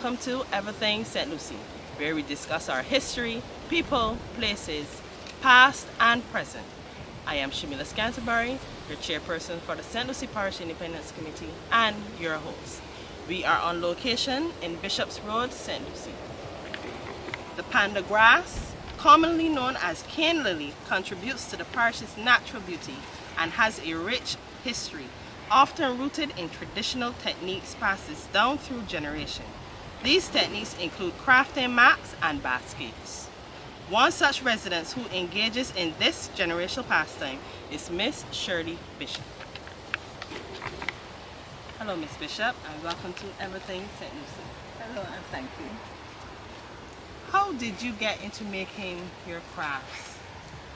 Welcome to Evah Ting Lucy, where we discuss our history, people, places, past and present. I am Shamila Scanterbury, your chairperson for the St. Lucy Parish Independence Committee and your host. We are on location in Bishop's Road, St. Lucy. The panda grass, commonly known as cane lily, contributes to the parish's natural beauty and has a rich history, often rooted in traditional techniques passed down through generations. These techniques include crafting mats and baskets. One such resident who engages in this generational pastime is Miss Shirley Bishop. Hello, Miss Bishop, and welcome to Evah Ting St. Lucy. Hello, and thank you. How did you get into making your crafts?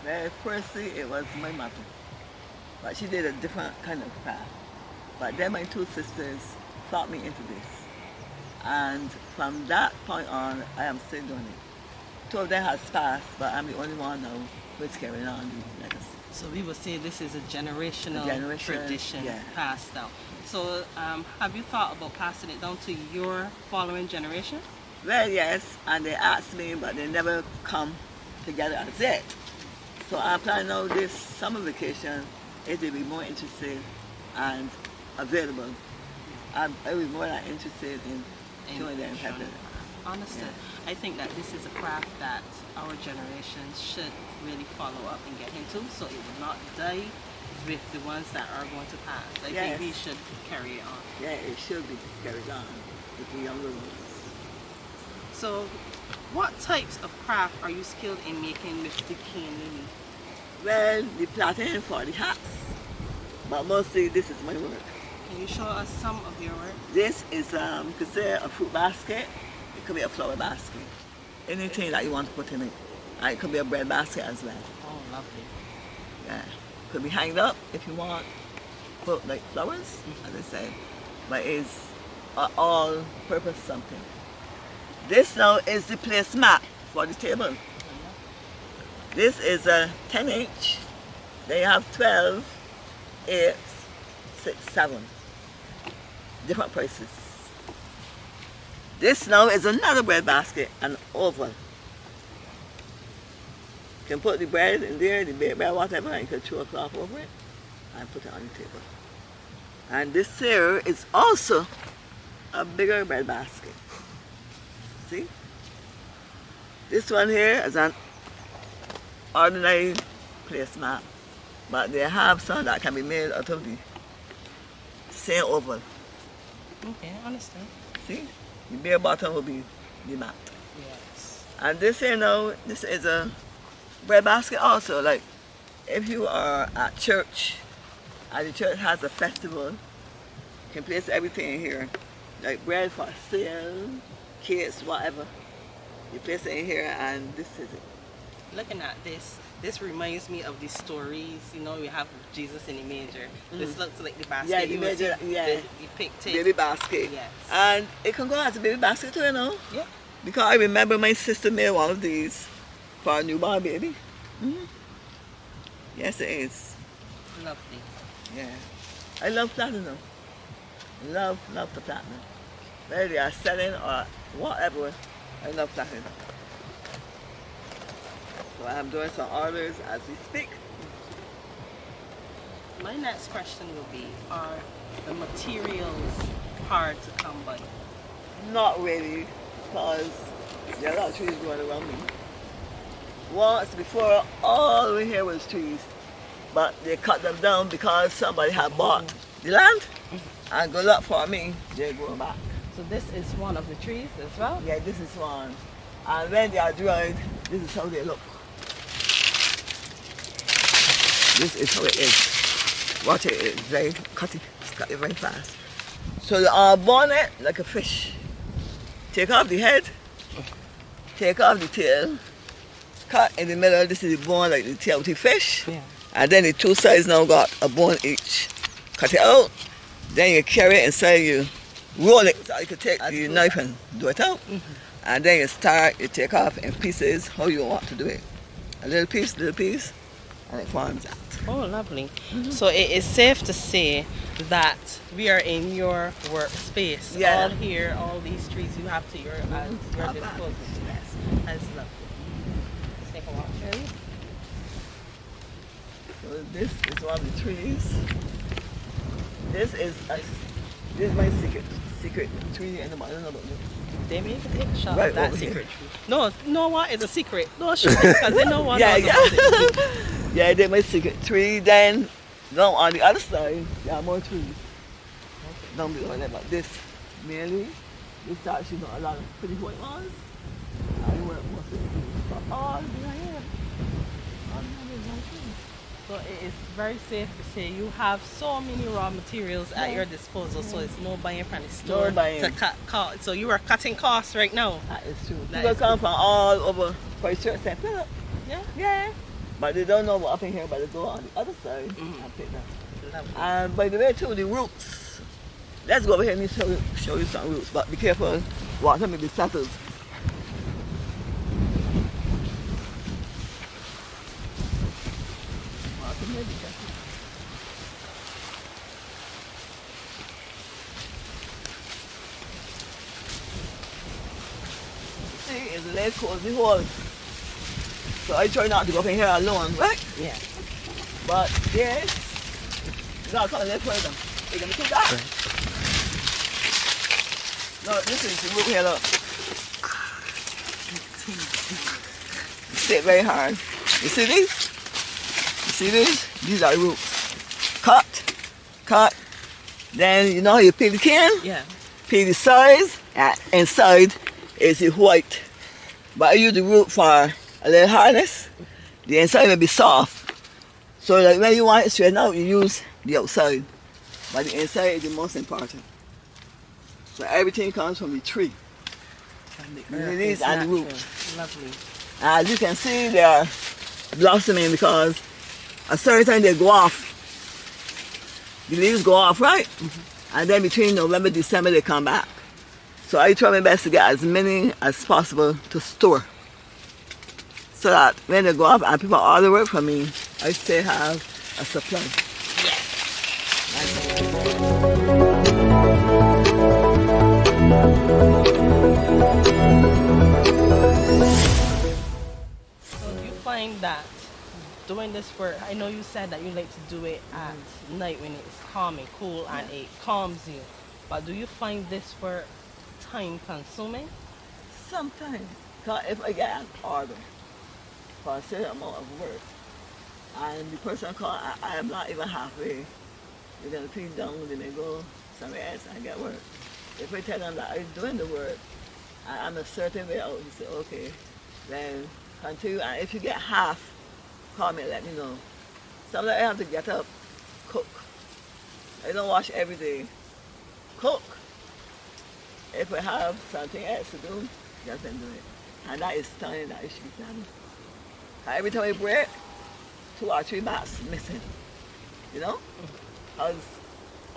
Well, firstly, it was my mother, but she did a different kind of craft. But then my two sisters taught me into this. And from that point on, I am still doing it. Two of them has passed, but I'm the only one now who's carrying on the legacy. So we would say this is a generational tradition passed down. So have you thought about passing it down to your following generation? Well, yes, and they asked me, but they never come together as yet. So I'm planning now this summer vacation, it will be more interesting and available. I will be more than interested in showing them how to. Understood. Yeah. I think that this is a craft that our generation should really follow up and get into, so it will not die with the ones that are going to pass. I think we should carry it on. Yeah, it should be carried on with the younger ones. So, what types of craft are you skilled in making with the cane lily? Well, the plaiting for the hats, but mostly this is my work. Can you show us some of your work? This is, you could say, a fruit basket. It could be a flower basket. Anything that you want to put in it. And it could be a bread basket as well. Oh, lovely. Yeah. Could be hanged up if you want. Put like flowers, as I said. But it's all-purpose something. This now is the placemat for the table. This is a 10-inch. They have 12, 8, 6, 7. Different prices. This now is another bread basket, an oval. You can put the bread in there, the baked bread, whatever, and you can throw a cloth over it and put it on the table. And this here is also a bigger bread basket. See? This one here is an ordinary placemat, but they have some that can be made out of the same oval. Okay, I understand. See? The bare bottom will be the mat. Yes. And this here now, this is a bread basket also. Like if you are at church and the church has a festival, you can place everything in here. Like bread for sale, cakes, whatever. You place it in here and this is it. Looking at this reminds me of the stories, you know, we have Jesus in the manger. This looks like the basket. Yeah, the manger, You picked it. Baby basket. Yes. And it can go as a baby basket too, you know. Yeah. Because I remember my sister made one of these for a newborn baby. Yes, it is. Lovely. Yeah. I love platinum. Love the platinum. Whether they are selling or whatever, I love platinum. So I'm doing some orders as we speak. My next question will be, are the materials hard to come by? Not really, because there are a lot of trees growing around me. Once before, all over here was trees, but they cut them down because somebody had bought the land and good luck for me, they're going back. So this is one of the trees as well? Yeah, this is one. And when they are dried, this is how they look. This is how it is. Watch it, it's very cutty. It's cut it very fast. So you bone it like a fish. Take off the head, take off the tail, cut in the middle, this is the bone like the tail of the fish. Yeah. And then the two sides now got a bone each. Cut it out, then you carry it inside you. Roll it, so you can take the knife and do it out. And then you take off in pieces how you want to do it. A little piece, and it forms that. Oh, lovely. So it is safe to say that we are in your workspace. Yeah. All here, all these trees you have to your Not bad. disposal. Yes. That's lovely. Let's take a walk, Shirley. So this is one of the trees. This is my secret tree, and I don't know about this. They may even take a shot Right of that over here. secret tree. No, what? It's a secret. No, sure, because they know what Yeah, knows yeah. about it. Yeah, they're my secret tree. Then, no, on the other side, there are more trees. Don't be worried about this. Mainly, this actually got a lot of pretty white ones. I work mostly for all behind here. All behind here, one tree. So it is very safe to say you have so many raw materials at Yeah. your disposal, so it's no buying from the store buying. to cut costs. So you are cutting costs right now. That is true. That People is come from all over for a shirt say, Philip. Yeah. Yeah. But they don't know what up in here, but they go on the other side Mhm. and pick them. Lovely. And by the way, too, the roots. Let's go over here and show you some roots, but be careful, water may be settled. Water may be settled. See, it's a lake cozy hole. So I try not to go up in here alone, right? Yeah. But yes, you gotta come a little further. You're gonna see that? No, this is the root here, look. Sit very hard. You see these? You see these? These are roots. Cut. Then you know how you peel the can? Yeah. Peel the sides, and inside is the white. But I use the root for a little hardness. The inside will be soft. So that when you want it straightened out, you use the outside. But the inside is the most important. So everything comes from the tree. The leaves and the roots. Lovely. As you can see, they are blossoming because a certain time they go off. The leaves go off, right? Mm-hmm. And then between November and December they come back. So I try my best to get as many as possible to store. So that when they go off and people order work from me, I still have a supply. So do you find that doing this work, I know you said that you like to do it at night when it's calm and cool and it calms you, but do you find this work time consuming? Sometimes, because if I get an order for a certain amount of work, and the person call, I am not even halfway. They're going to pin down, they may go somewhere else and get work. If I tell them that I'm doing the work, and I'm a certain way out, you say, okay, then continue. And if you get half, call me and let me know. Sometimes I have to get up, cook. I don't wash every day. Cook. If I have something else to do, just then do it. And that is time that it should be done. And every time I break, 2 or 3 mats missing. You know? Because,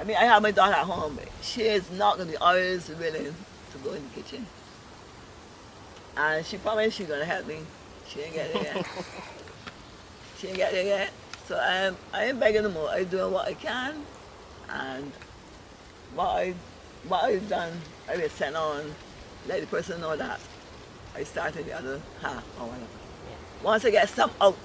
I mean, I have my daughter at home, but she is not going to be always willing to go in the kitchen. And she promised she's going to help me. She ain't get there yet. She ain't get there yet. So I ain't begging no more. I'm doing what I can. And what I've done, I will send on, let the person know that I started the other half or whatever. Yeah. Once I get stuff out.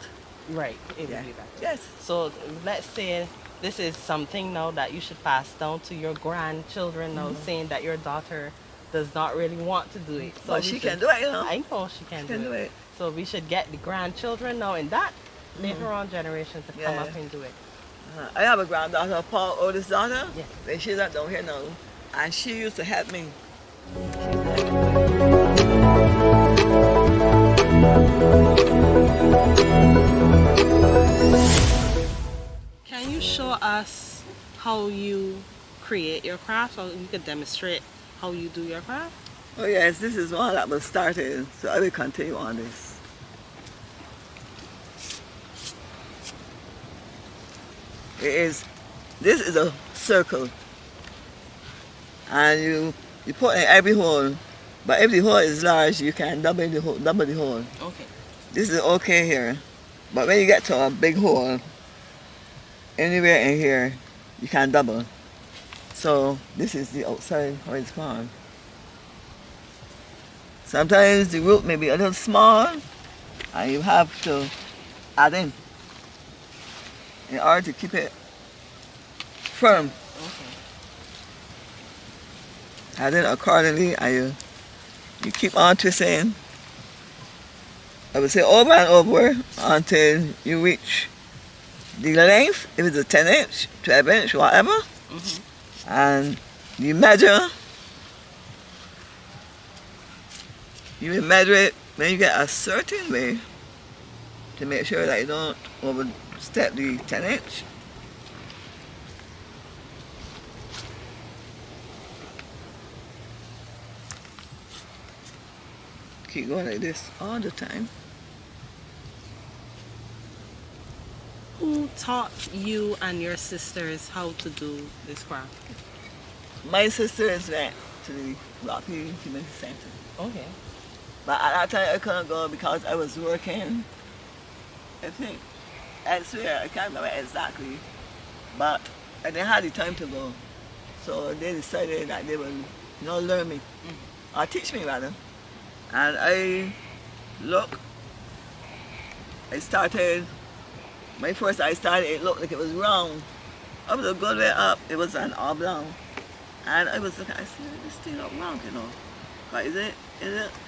Right, it Yeah. will be better. Yes. So let's say this is something now that you should pass down to your grandchildren now, saying that your daughter does not really want to do it. So But we she should- can do it, you know. I know she can, She can do it. So we should get the grandchildren now in that later on generation to come Yeah. up and do it. I have a granddaughter, Paul's oldest daughter. Yeah. And she's not down here now. And she used to help me. Can you show us how you create your craft, or you could demonstrate how you do your craft? Oh yes, this is one that was started, so I will continue on this. This is a circle. And you put in every hole, but if the hole is large, you can double the hole. Okay. This is okay here. But when you get to a big hole, anywhere in here, you can double. So this is the outside how it's gone. Sometimes the root may be a little small, and you have to add in order to keep it firm. Okay. Add in accordingly, and you keep on twisting. I would say over and over until you reach the length, if it's a 10 inch, 12 inch, whatever. And you measure. You will measure it when you get a certain way to make sure that you don't overstep the 10 inch. Keep going like this all the time. Who taught you and your sisters how to do this craft? My sisters went to the Rocky Community Center. Okay. But at that time I couldn't go because I was working. I swear, I can't remember exactly. But I didn't have the time to go. So they decided that they would learn me. Or teach me rather. And I started, it looked like it was round. I was a good way up, it was an oblong. And I was looking, I said, this thing look round, But is it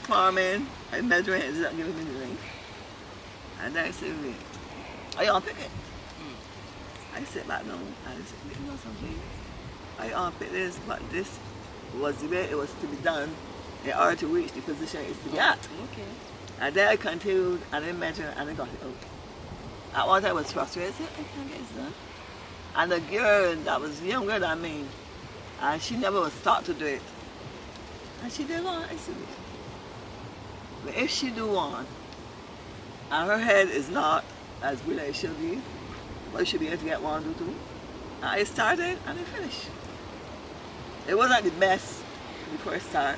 farming? I measure it, is it giving me the length? And then I said, wait, I unpick it. I sit back down and I said, you know something? I unpick this, but this was the way it was to be done in order to reach the position it's to be at. Okay. And then I continued and I measured and I got it out. At one time I was frustrated, I said, I can't get this done. And the girl that was younger than me, and she never was taught to do it. And she did one, I said, but if she do one, and her head is not as good as it should be, well, she be able to get one, do two. And I started and I finished. It wasn't the best the first start,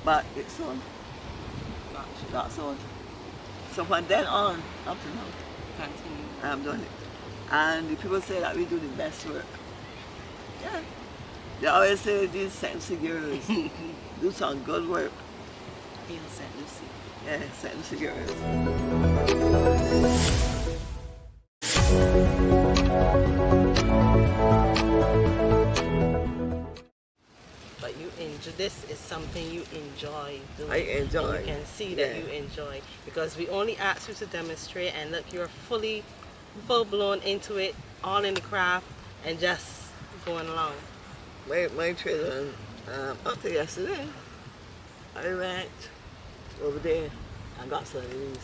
but it's on. That's on. So from then on, up to now, Continue. I'm doing it. And the people say that we do the best work. Yeah. They always say these St. Lucy girls do some good work. Feel St. Lucy. Yeah, St. Lucy girls. But this is something you enjoy doing. I enjoy. And you can see that you enjoy, because we only asked you to demonstrate, and look, you're full blown into it, all in the craft, and just going along. My children, up to yesterday, I went over there and got some of these.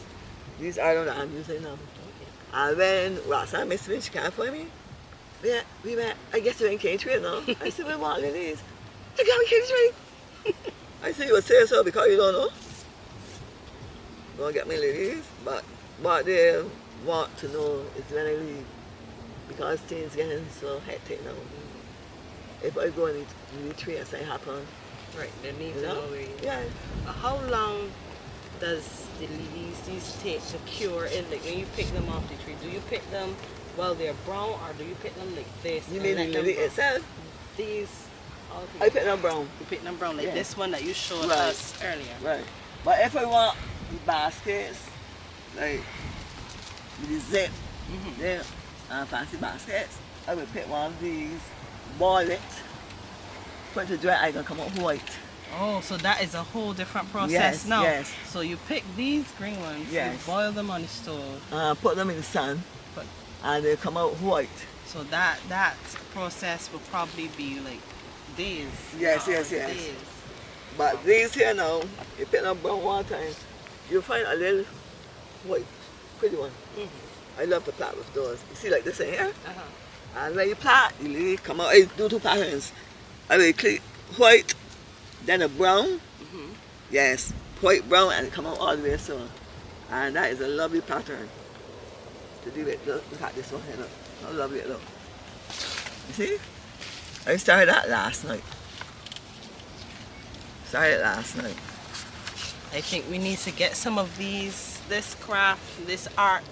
These are the ones I'm using now. Okay. And when Roxanne Miss Finch came for me, we went, I guess you're in Cage now. I said, we're walking these. You got me Cage. I said, you would say so because you don't know. You want to get me ladies, but what they want to know is when I leave, because things getting so hectic now. If I go in the tree and something happen, Right, they need to know where you yeah. How long does the leaves these take to cure? And like when you pick them off the tree, do you pick them while they're brown, or do you pick them like this? You mean the lily itself? These. I pick them brown. You pick them brown, like this one that you showed Right. us earlier. Right. But if I want the baskets, like with the zip, then fancy baskets, I will pick one of these, boil it, put it to dry, I can come out white. Oh, so that is a whole different process Yes, now. yes. So you pick these green ones, Yes. you boil them on the stove. Put them in the sun, But and they come out white. so that process will probably be like days. Yes, not yes, yes. days. But these here now, you pick them brown one time, you'll find a little white, pretty one. I love to plait with those. You see like this in here? And when you plait, you really come out, I do two patterns. I will click white, then a brown. Yes, white, brown, and it come out all the way so. And that is a lovely pattern to do it. Look at this one here, look. How lovely it look. You see? I started that last night. I think we need to get some of this craft, this art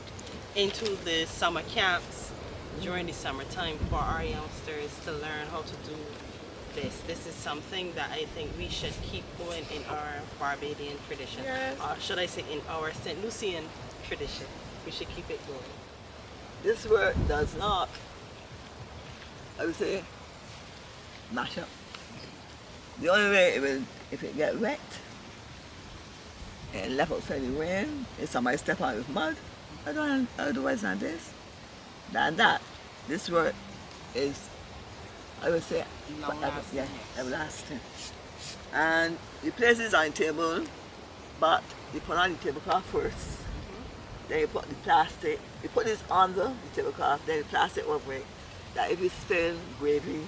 into the summer camps during the summertime for our youngsters to learn how to do this. This is something that I think we should keep going in our Barbadian tradition. Yes. Or should I say in our St. Lucian tradition. We should keep it going. This work does not, I would say, mash up. The only way it will, if it get wet and left outside in the rain, if somebody step on it with mud, otherwise than this, than that, this work is, I would say, forever, yeah, everlasting. And you place this on the table, but you put on the tablecloth first. Then you put the plastic, you put this under the tablecloth, then the plastic over it, that if you spill gravy,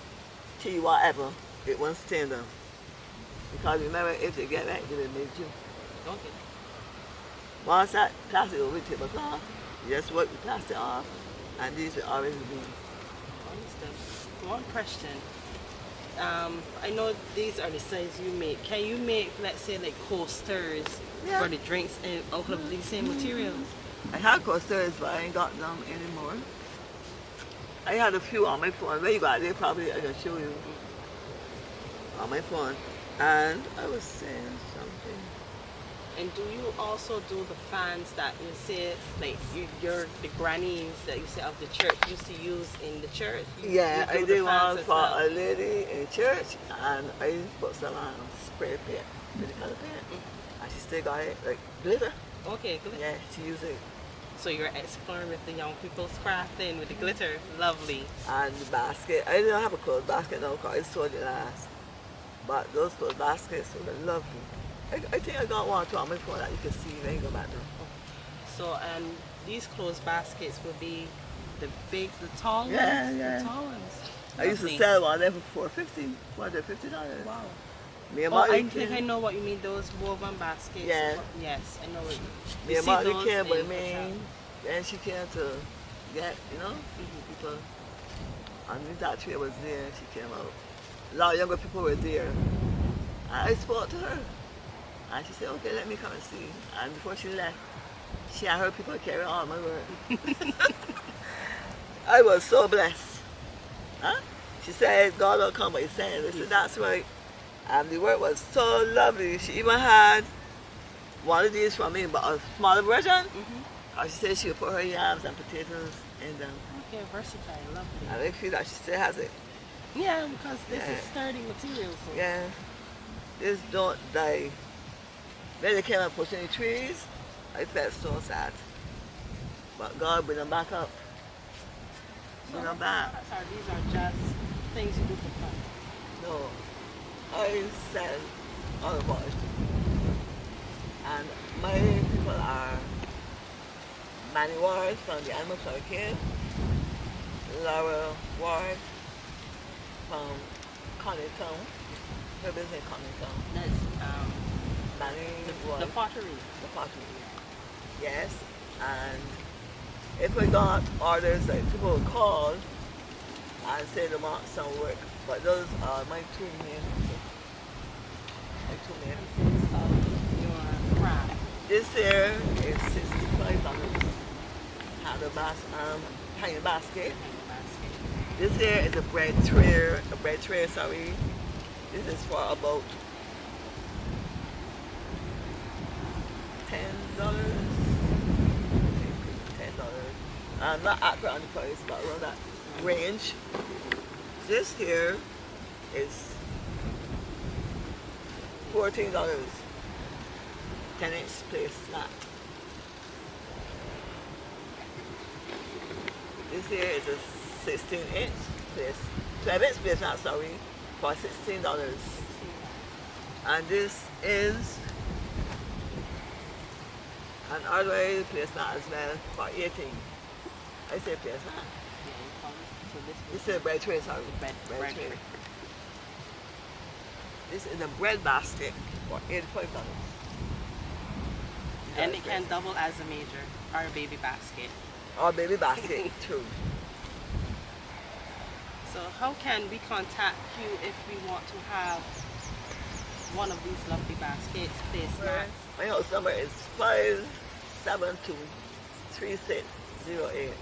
tea, whatever, it won't stain them. Because remember, if they get wet, they will make you. Okay. Once that plastic over the tablecloth, you just wipe the plastic off, and these will always be. Understood. One question. I know these are the sizes you make. Can you make, let's say, like coasters for the drinks out of these same materials? I had coasters, but I ain't got them anymore. I had a few on my phone. Where you got it? Probably I can show you on my phone. And I was saying something. And do you also do the fans that you say, like the grannies that you say of the church used to use in the church? Yeah, you I do did the one fans as for well? a lady in church, and I put some spray paint, really color paint. And she still got it, like glitter. Okay, good. Yeah, she used it. So you're exploring with the young people's crafting with the glitter. Lovely. And the basket, I didn't have a clothes basket now because I sold it last. But those clothes baskets were lovely. I think I got one or two on my phone that you can see when you go back there. So, and these clothes baskets would be the tall ones? Yeah, yeah. The tall ones. I used to Lovely. sell one there for $4.50. $450. Wow. Me and Oh, Marty I think came- I know what you mean, those woven baskets. Yeah. Yes, I know what you mean. Me You and see Marty those came in with the me, shop. and she came to get, people. And that tree was there, she came out. A lot of younger people were there. And I spoke to her. And she said, okay, let me come and see. And before she left, she and her people carry all my work. I was so blessed. Huh? She said, God will come, but He's saying. I said, that's right. And the work was so lovely. She even had one of these for me, but a smaller version. She said she would put her yams and potatoes in them. Okay, versatile, lovely. And I feel that she still has it. Yeah, because this Yeah. is sturdy material. So. Yeah. This don't die. When they came and pushing the trees, I felt so sad. But God bring them back up. Bring them back. Sorry, these are just things you do for fun. No. I sell all about it. And my people are Manny Ward from the Animal Flower Care, Laura Ward from Connie Town, her business in Connie Town. That's Manny the Ward, pottery. the pottery. Yes, and if we got orders, like people would call and say they want some work, but those are my two main people. My two main. Of your craft. This here is $65. Hanging basket. This here is a bread tray, sorry. This is for about $10. I'm not accurate on the price, but around that range. This here is $14. 10-inch place flat. This here is a 16-inch place, 12-inch place flat, sorry, for $16. And this is an ordinary place flat as well for 18. I say place flat. So This is a bread tray, sorry. bread tray. tray. This is a bread basket for $85. And it can double as a major or a baby basket. Or baby basket too. So how can we contact you if we want to have one of these lovely baskets, placemats? My house number is 57236 08.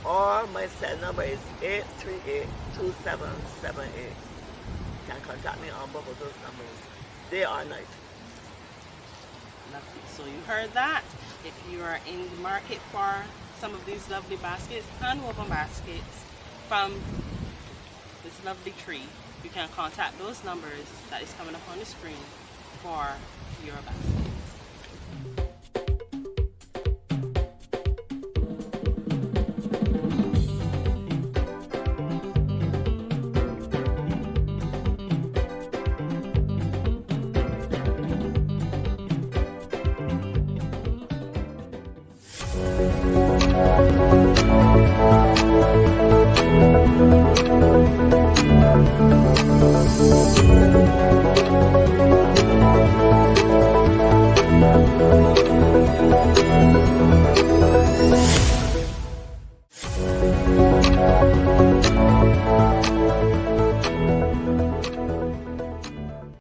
Or my cell number is 838-2778. You can contact me on both of those numbers, day or night. Lovely. So you heard that. If you are in the market for some of these lovely baskets, hand-woven baskets from this lovely tree, you can contact those numbers that is coming up on the screen for your basket.